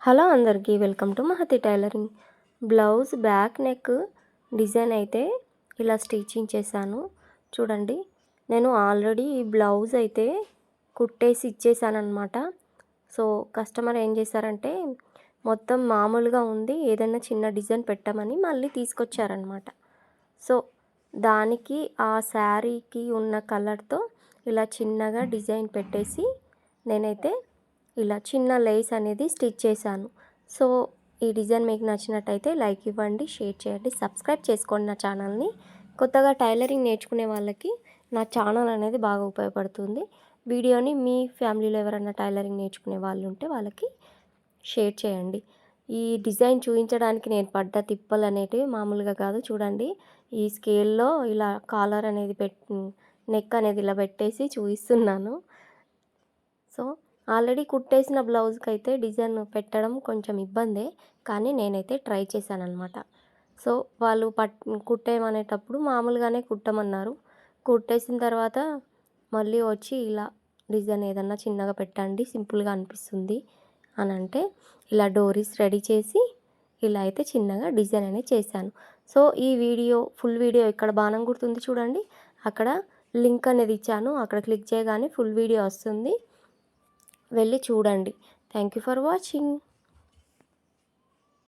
Hello అందరికీ welcome to Mahathi tailoring. Blouse back neck design అయితే ఇలా స్టిచ్చింగ్ చేశాను. చూడండి, నేను ఆల్రెడీ ఈ బ్లౌజ్ అయితే కుట్టేసి ఇచ్చేసానమాట. సో కస్టమర్ ఏం చేశారంటే మొత్తం మామూలుగా ఉంది, ఏదైనా చిన్న డిజైన్ పెట్టమని మళ్ళీ తీసుకొచ్చారనమాట. సో దానికి ఆ శారీకి ఉన్న కలర్తో ఇలా చిన్నగా డిజైన్ పెట్టేసి నేనైతే ఇలా చిన్న లేస్ అనేది స్టిచ్ చేశాను. సో ఈ డిజైన్ మీకు నచ్చినట్టయితే లైక్ ఇవ్వండి, షేర్ చేయండి, సబ్స్క్రైబ్ చేసుకోండి నా ఛానల్ని. కొత్తగా టైలరింగ్ నేర్చుకునే వాళ్ళకి నా ఛానల్ అనేది బాగా ఉపయోగపడుతుంది. వీడియోని మీ ఫ్యామిలీలో ఎవరైనా టైలరింగ్ నేర్చుకునే వాళ్ళు ఉంటే వాళ్ళకి షేర్ చేయండి. ఈ డిజైన్ చూపించడానికి నేను పడ్డ తిప్పలు అనేటివి మామూలుగా కాదు. చూడండి, ఈ స్కేల్లో ఇలా కాలర్ అనేది నెక్ అనేది ఇలా పెట్టేసి చూపిస్తున్నాను. సో ఆల్రెడీ కుట్టేసిన బ్లౌజ్కి అయితే డిజైన్ పెట్టడం కొంచెం ఇబ్బందే, కానీ నేనైతే ట్రై చేశానన్నమాట. సో వాళ్ళు కుట్టేయమనేటప్పుడు మామూలుగానే కుట్టమన్నారు. కుట్టేసిన తర్వాత మళ్ళీ వచ్చి ఇలా డిజైన్ ఏదన్నా చిన్నగా పెట్టండి, సింపుల్గా అనిపిస్తుంది అని అంటే ఇలా డోరీస్ రెడీ చేసి ఇలా అయితే చిన్నగా డిజైన్ అనేది చేశాను. సో ఈ వీడియో ఫుల్ వీడియో ఇక్కడ బాణం గుర్తుంది చూడండి, అక్కడ లింక్ అనేది ఇచ్చాను. అక్కడ క్లిక్ చేయగానే ఫుల్ వీడియో వస్తుంది, వెళ్ళి చూడండి. Thank you for watching.